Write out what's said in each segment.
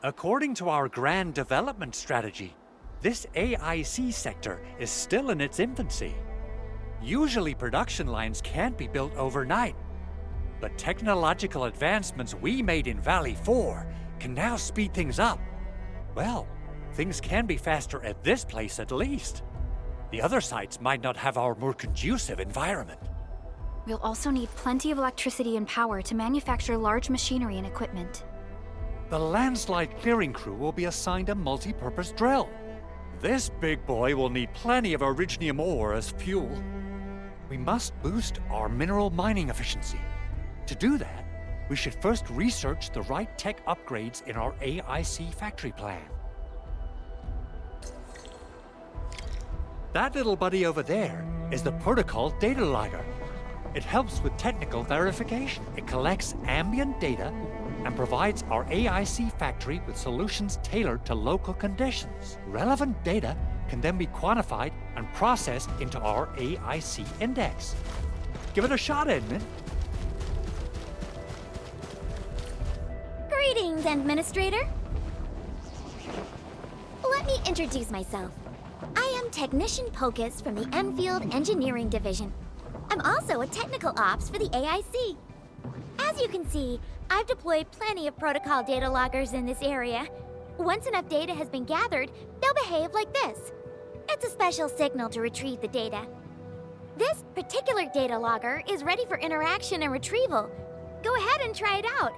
According to our grand development strategy, this AIC sector is still in its infancy. Usually production lines can't be built overnight, but technological advancements we made in Valley 4 can now speed things up. Well, things can be faster at this place at least. The other sites might not have our more conducive environment. We'll also need plenty of electricity and power to manufacture large machinery and equipment. The landslide clearing crew will be assigned a multi-purpose drill. This big boy will need plenty of originium ore as fuel. We must boost our mineral mining efficiency. To do that, we should first research the right tech upgrades in our AIC factory plan. That little buddy over there is the protocol data logger. It helps with technical verification. It collects ambient data and provides our AIC factory with solutions tailored to local conditions. Relevant data can then be quantified and processed into our AIC index. Give it a shot, Edmund. Greetings, Administrator. Let me introduce myself. I am Technician Pocus from the ENDFIELD Engineering Division. I'm also a technical ops for the AIC. As you can see, I've deployed plenty of protocol data loggers in this area. Once enough data has been gathered, they'll behave like this. It's a special signal to retrieve the data. This particular data logger is ready for interaction and retrieval. Go ahead and try it out.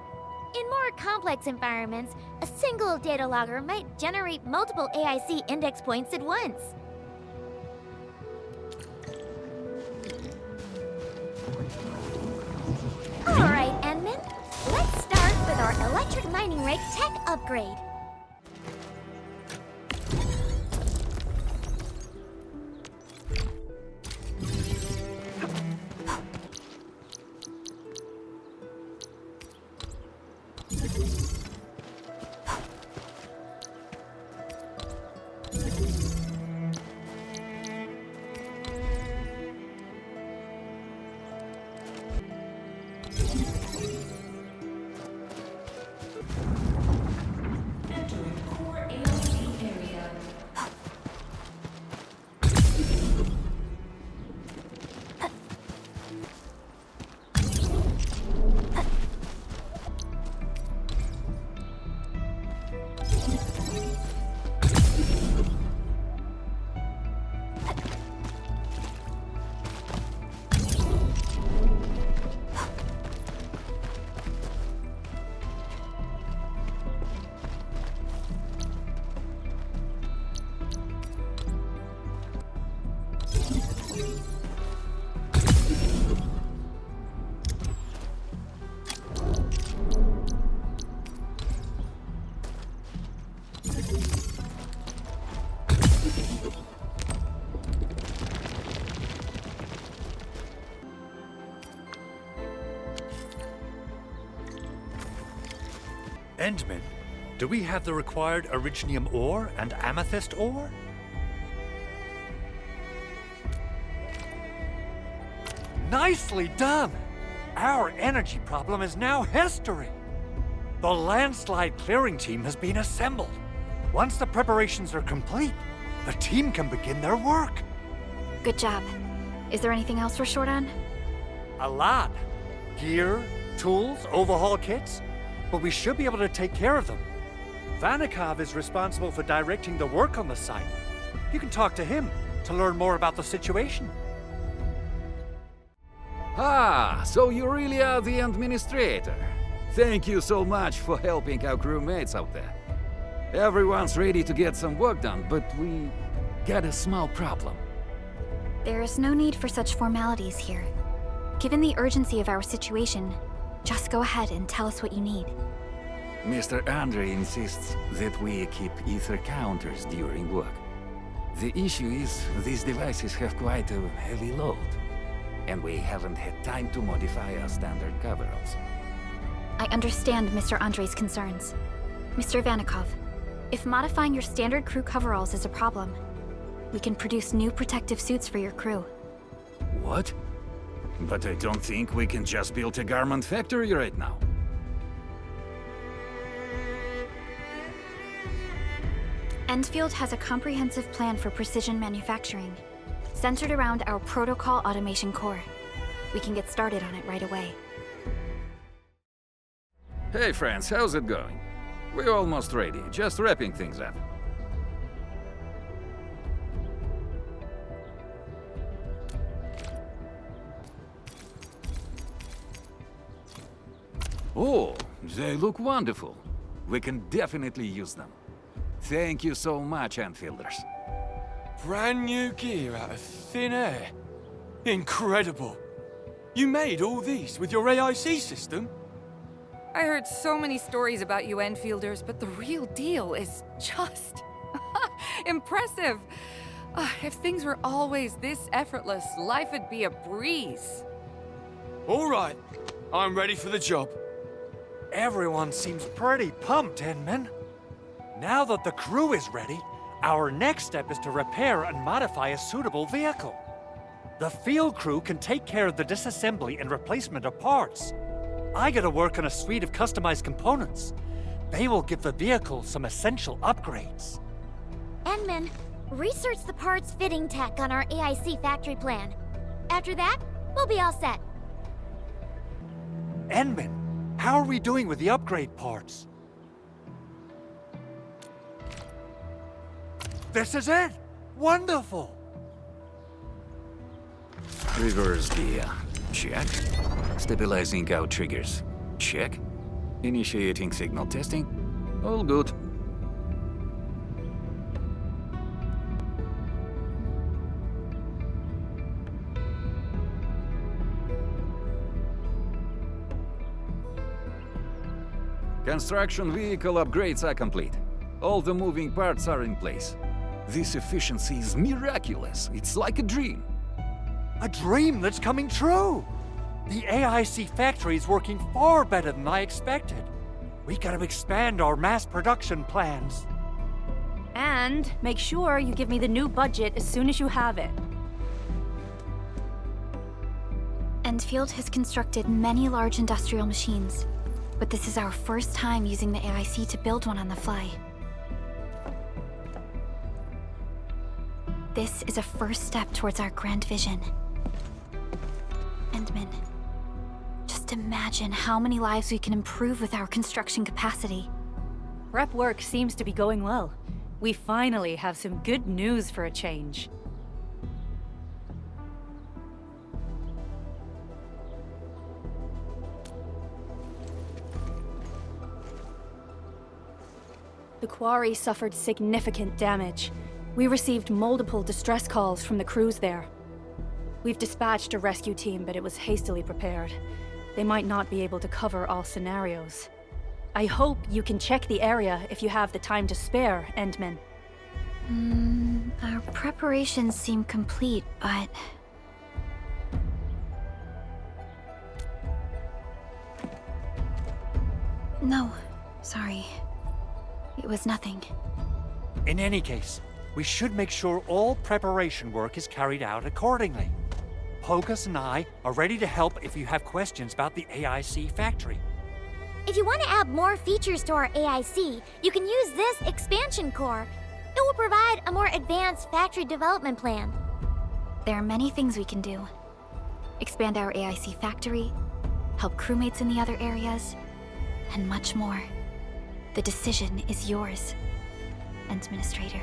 In more complex environments, a single data logger might generate multiple AIC index points at once. Alright, Edmund. Let's start with our electric mining rig tech upgrade. Endman, do we have the required originium ore and amethyst ore? Nicely done! Our energy problem is now history. The landslide clearing team has been assembled. Once the preparations are complete, the team can begin their work. Good job. Is there anything else we're short on? A lot. Gear, tools, overhaul kits. But we should be able to take care of them. Vanikov is responsible for directing the work on the site. You can talk to him to learn more about the situation. Ah, so you really are the administrator. Thank you so much for helping our crewmates out there. Everyone's ready to get some work done, but we got a small problem. There is no need for such formalities here. Given the urgency of our situation, just go ahead and tell us what you need. Mr. Andre insists that we keep ether counters during work. The issue is these devices have quite a heavy load, and we haven't had time to modify our standard coveralls. I understand Mr. Andre's concerns. Mr. Vanikov, if modifying your standard crew coveralls is a problem, we can produce new protective suits for your crew. What? But I don't think we can just build a garment factory right now. ENDFIELD has a comprehensive plan for precision manufacturing, centered around our protocol automation core. We can get started on it right away. Hey friends, how's it going? We're almost ready, just wrapping things up. Oh, they look wonderful. We can definitely use them. Thank you so much, Enfielders. Brand new gear out of thin air. Incredible. You made all these with your AIC system? I heard so many stories about you Enfielders, but the real deal is just impressive. If things were always this effortless, life would be a breeze. All right, I'm ready for the job. Everyone seems pretty pumped, Inman. Now that the crew is ready, our next step is to repair and modify a suitable vehicle. The field crew can take care of the disassembly and replacement of parts. I gotta work on a suite of customized components. They will give the vehicle some essential upgrades. Enman, research the parts fitting tech on our AIC factory plan. After that, we'll be all set. Enman, how are we doing with the upgrade parts? This is it! Wonderful! Reverse gear. Check. Stabilizing out triggers. Check. Initiating signal testing. All good. Construction vehicle upgrades are complete. All the moving parts are in place. This efficiency is miraculous. It's like a dream. A dream that's coming true! The AIC factory is working far better than I expected. We gotta expand our mass production plans. And make sure you give me the new budget as soon as you have it. ENDFIELD has constructed many large industrial machines, but this is our first time using the AIC to build one on the fly. This is a first step towards our grand vision. Endman, just imagine how many lives we can improve with our construction capacity. Prep work seems to be going well. We finally have some good news for a change. The quarry suffered significant damage. We received multiple distress calls from the crews there. We've dispatched a rescue team, but it was hastily prepared. They might not be able to cover all scenarios. I hope you can check the area if you have the time to spare, Endman. Our preparations seem complete, but... No, sorry. It was nothing. In any case, we should make sure all preparation work is carried out accordingly. Pogus and I are ready to help if you have questions about the AIC factory. If you want to add more features to our AIC, you can use this expansion core. It will provide a more advanced factory development plan. There are many things we can do. Expand our AIC factory, help crewmates in the other areas, and much more. The decision is yours, Administrator.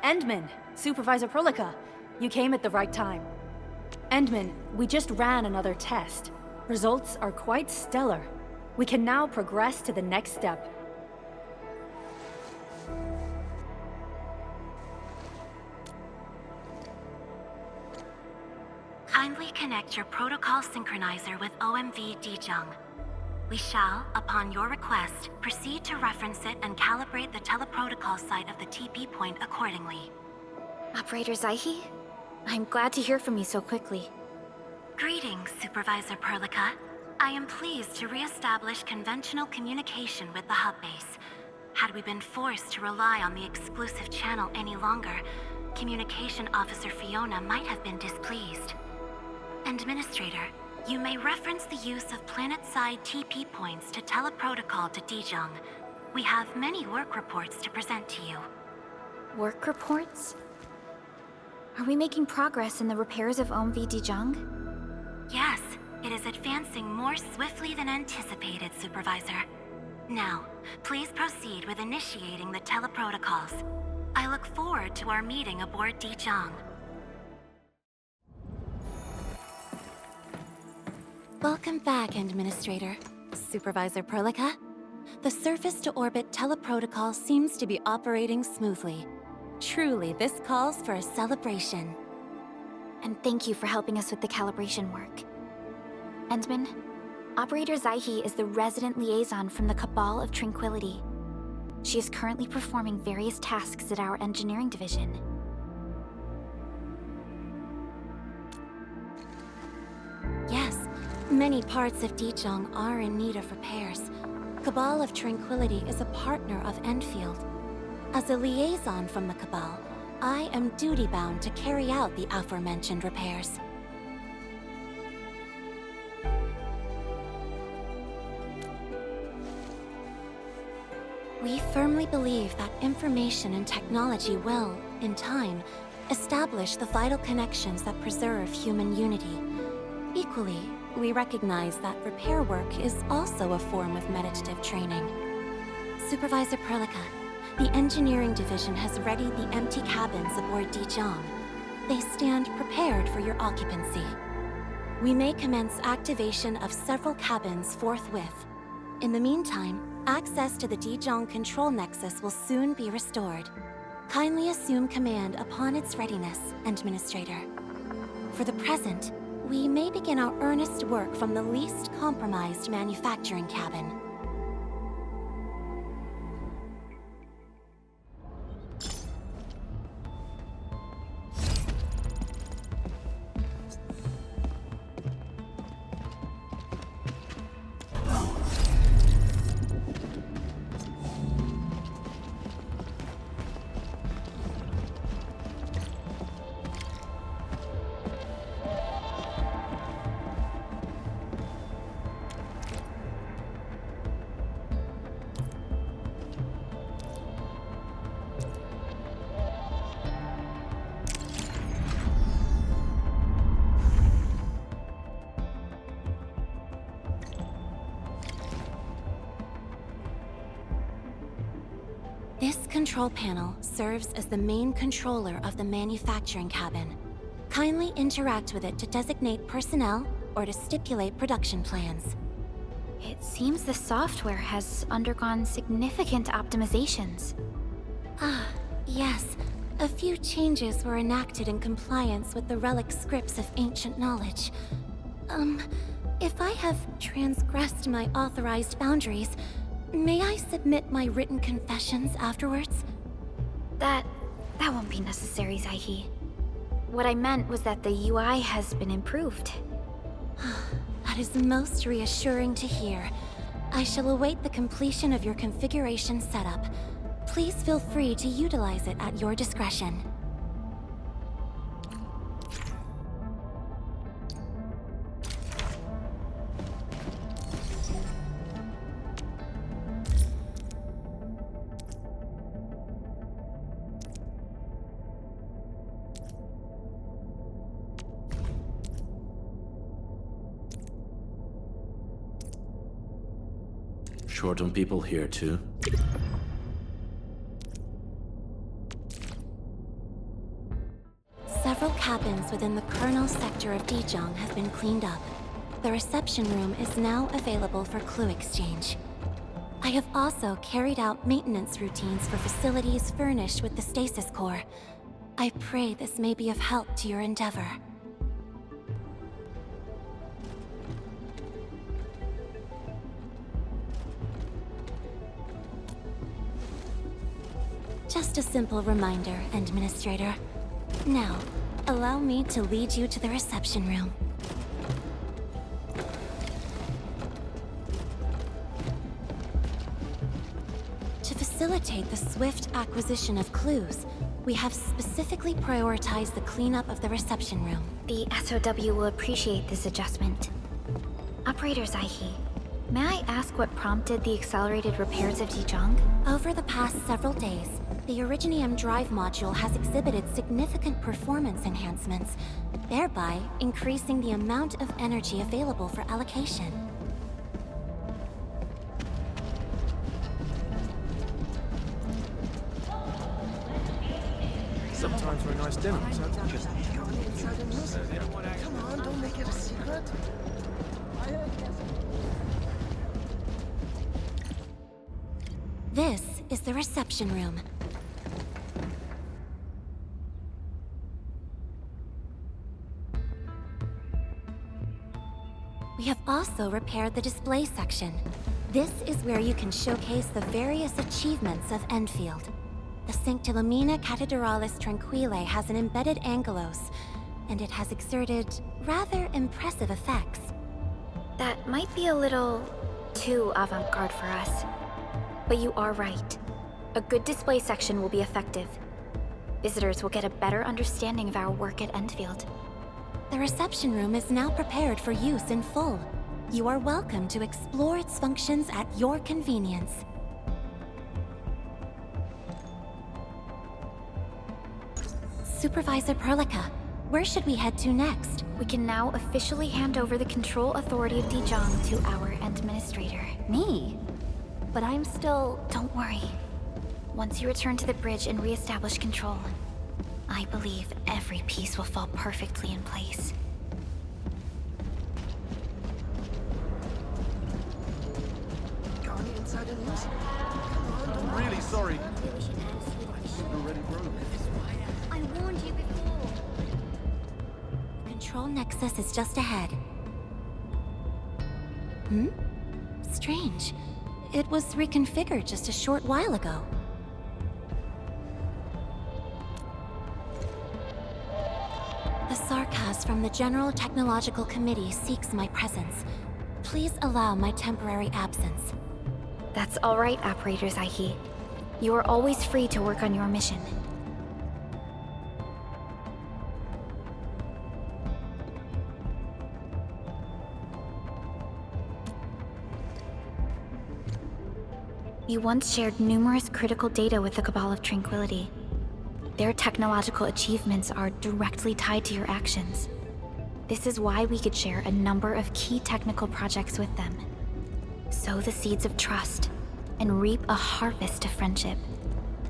Endman, Supervisor Prolica, you came at the right time. Endman, we just ran another test. Results are quite stellar. We can now progress to the next step. Kindly connect your protocol synchronizer with OMV Dijong. We shall, upon your request, proceed to reference it and calibrate the teleprotocol site of the TP point accordingly. Operator Zaihi? I'm glad to hear from you so quickly. Greetings, Supervisor Perlica. I am pleased to re-establish conventional communication with the hub base. Had we been forced to rely on the exclusive channel any longer, Communication Officer Fiona might have been displeased. Administrator, you may reference the use of planet-side TP points to teleprotocol to Dijong. We have many work reports to present to you. Work reports? Are we making progress in the repairs of OMV Dijong? Yes, it is advancing more swiftly than anticipated, Supervisor. Now, please proceed with initiating the teleprotocols. I look forward to our meeting aboard Dijong. Welcome back, Administrator. Supervisor Perlica. The surface-to-orbit teleprotocol seems to be operating smoothly. Truly, this calls for a celebration. And thank you for helping us with the calibration work. Endman, Operator Zaihi is the resident liaison from the Cabal of Tranquility. She is currently performing various tasks at our engineering division. Yes, many parts of Dijong are in need of repairs. Cabal of Tranquility is a partner of ENDFIELD. As a liaison from the Cabal, I am duty-bound to carry out the aforementioned repairs. We firmly believe that information and technology will, in time, establish the vital connections that preserve human unity. Equally, we recognize that repair work is also a form of meditative training. Supervisor Perlica, the engineering division has readied the empty cabins aboard Dijong. They stand prepared for your occupancy. We may commence activation of several cabins forthwith. In the meantime, access to the Dijong control nexus will soon be restored. Kindly assume command upon its readiness, Administrator. For the present, we may begin our earnest work from the least compromised manufacturing cabin. This control panel serves as the main controller of the manufacturing cabin. Kindly interact with it to designate personnel or to stipulate production plans. It seems the software has undergone significant optimizations. Ah, yes. A few changes were enacted in compliance with the relic scripts of ancient knowledge. If I have transgressed my authorized boundaries, may I submit my written confessions afterwards? That won't be necessary, Zaihi. What I meant was that the UI has been improved. That is most reassuring to hear. I shall await the completion of your configuration setup. Please feel free to utilize it at your discretion. Short on people here, too. Several cabins within the kernel sector of Dijong have been cleaned up. The reception room is now available for clue exchange. I have also carried out maintenance routines for facilities furnished with the stasis core. I pray this may be of help to your endeavor. Just a simple reminder, Administrator. Now, allow me to lead you to the reception room. To facilitate the swift acquisition of clues, we have specifically prioritized the cleanup of the reception room. The SOW will appreciate this adjustment. Operator Zaihi, may I ask what prompted the accelerated repairs of Dijong? Over the past several days, the Originium drive module has exhibited significant performance enhancements, thereby increasing the amount of energy available for allocation. Sometimes for a nice dinner, so just come on, don't make it a secret. This is the reception room. We have also repaired the display section. This is where you can showcase the various achievements of Enfield. The Sanctilumina Cathedralis Tranquille has an embedded angelos, and it has exerted rather impressive effects. That might be a little too avant-garde for us. But you are right. A good display section will be effective. Visitors will get a better understanding of our work at Enfield. The reception room is now prepared for use in full. You are welcome to explore its functions at your convenience. Supervisor Perlica, where should we head to next? We can now officially hand over the control authority of Dijong to our administrator. Me? But I'm still... Don't worry. Once you return to the bridge and re-establish control, I believe every piece will fall perfectly in place. Go on the inside and listen. Come on, I'm really sorry. I warned you before. Control Nexus is just ahead. Strange. It was reconfigured just a short while ago. The Sarkaz from the General Technological Committee seeks my presence. Please allow my temporary absence. That's all right, Operator Zaihi. You are always free to work on your mission. You once shared numerous critical data with the Cabal of Tranquility. Their technological achievements are directly tied to your actions. This is why we could share a number of key technical projects with them. Sow the seeds of trust, and reap a harvest of friendship.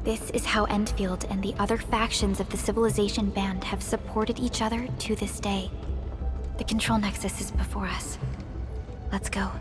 This is how Enfield and the other factions of the Civilization Band have supported each other to this day. The Control Nexus is before us. Let's go.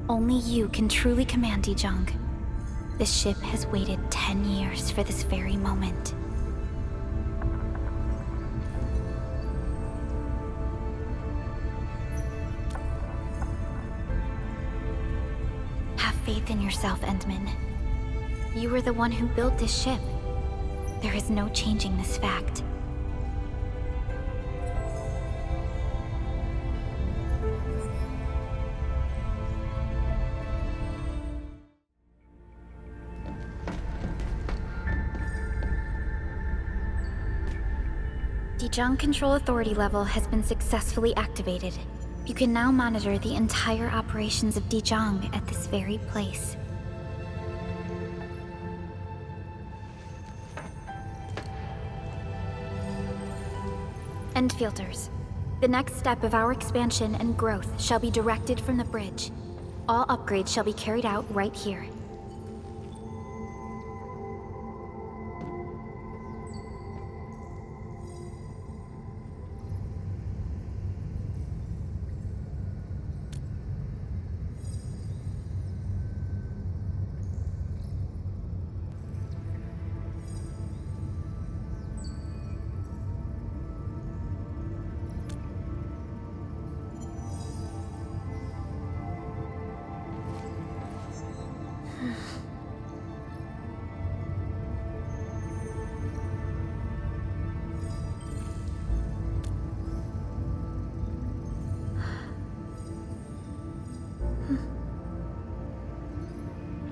Only you can truly command Dijong. This ship has waited 10 years for this very moment. Have faith in yourself, Endman. You were the one who built this ship. There is no changing this fact. Dijong Control Authority level has been successfully activated. You can now monitor the entire operations of Dijong at this very place. Endfielders, the next step of our expansion and growth shall be directed from the bridge. All upgrades shall be carried out right here.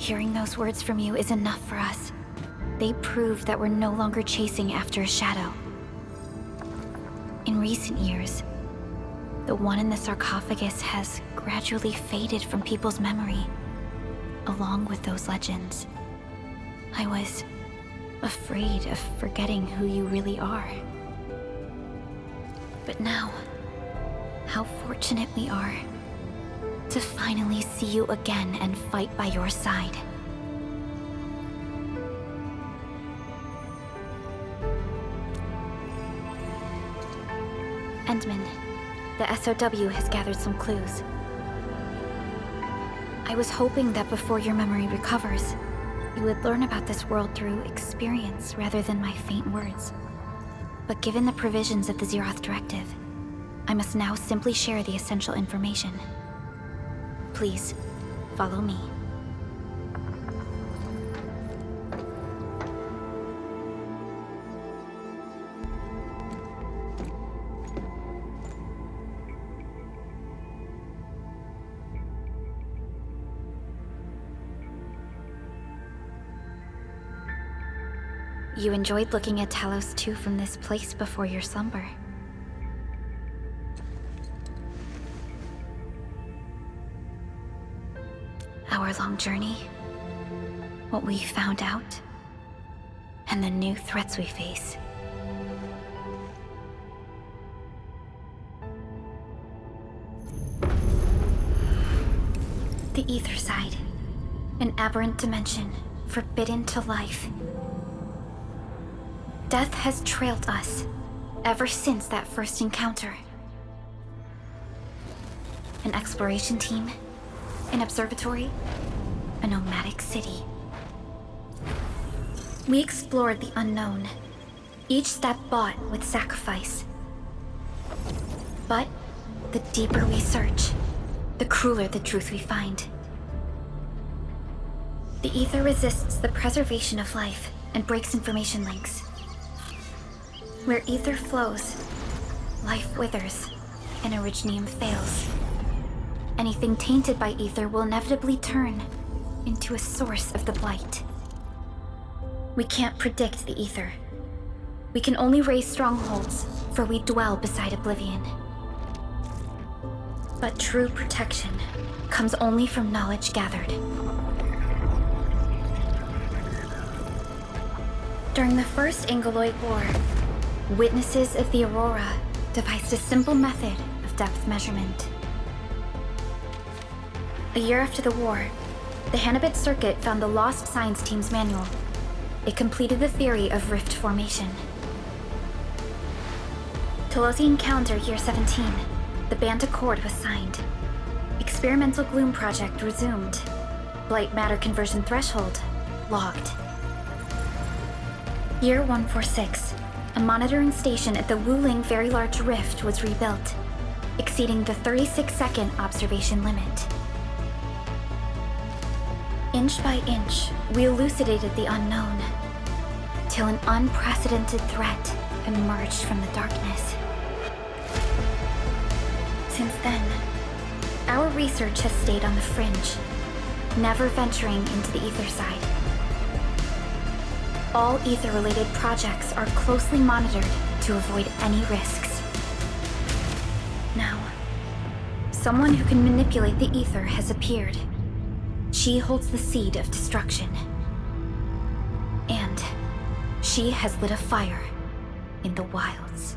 Hearing those words from you is enough for us. They prove that we're no longer chasing after a shadow. In recent years, the one in the sarcophagus has gradually faded from people's memory, along with those legends. I was afraid of forgetting who you really are. But now, how fortunate we are to finally see you again and fight by your side. Endman, the SOW has gathered some clues. I was hoping that before your memory recovers, you would learn about this world through experience rather than my faint words. But given the provisions of the Zeroth Directive, I must now simply share the essential information. Please, follow me. You enjoyed looking at Talos-II from this place before your slumber. Our long journey, what we found out, and the new threats we face. The Ether Side, an aberrant dimension forbidden to life. Death has trailed us ever since that first encounter. An exploration team, an observatory, a nomadic city. We explored the unknown, each step bought with sacrifice. But the deeper we search, the crueler the truth we find. The Ether resists the preservation of life and breaks information links. Where Ether flows, life withers, and Originium fails. Anything tainted by Ether will inevitably turn into a source of the Blight. We can't predict the Ether. We can only raise strongholds, for we dwell beside Oblivion. But true protection comes only from knowledge gathered. During the First Ingoloid War, witnesses of the Aurora devised a simple method of depth measurement. A year after the war, the Hannibit Circuit found the Lost Science Team's manual. It completed the theory of rift formation. Telosian Calendar Year 17, the Band Accord was signed. Experimental Gloom Project resumed. Blight Matter Conversion Threshold logged. Year 146, a monitoring station at the Wuling Very Large Rift was rebuilt, exceeding the 36-second observation limit. Inch by inch, we elucidated the unknown, till an unprecedented threat emerged from the darkness. Since then, our research has stayed on the fringe, never venturing into the Ether Side. All Ether-related projects are closely monitored to avoid any risks. Now, someone who can manipulate the Ether has appeared. She holds the seed of destruction. And she has lit a fire in the wilds.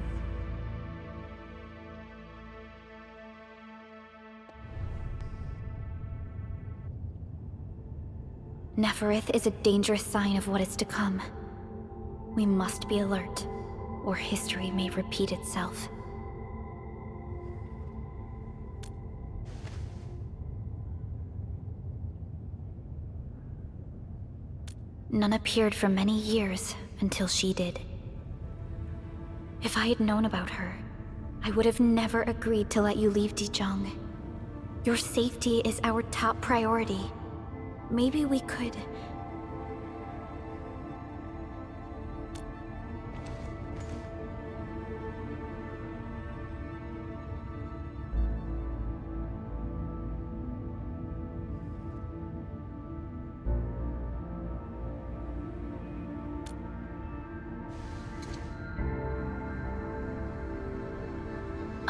Neferith is a dangerous sign of what is to come. We must be alert, or history may repeat itself. None appeared for many years until she did. If I had known about her, I would have never agreed to let you leave Dijon. Your safety is our top priority. Maybe we could...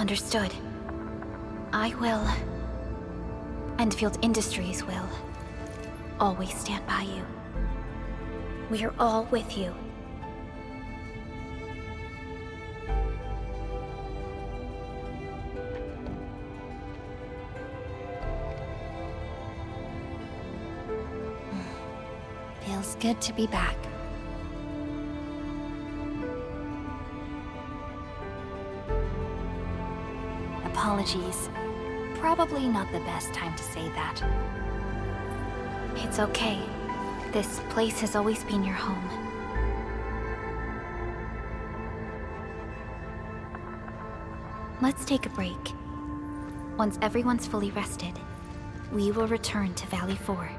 Understood. I will. Enfield Industries will. Always stand by you. We are all with you. Feels good to be back. Apologies. Probably not the best time to say that. It's okay. This place has always been your home. Let's take a break. Once everyone's fully rested, we will return to Valley 4.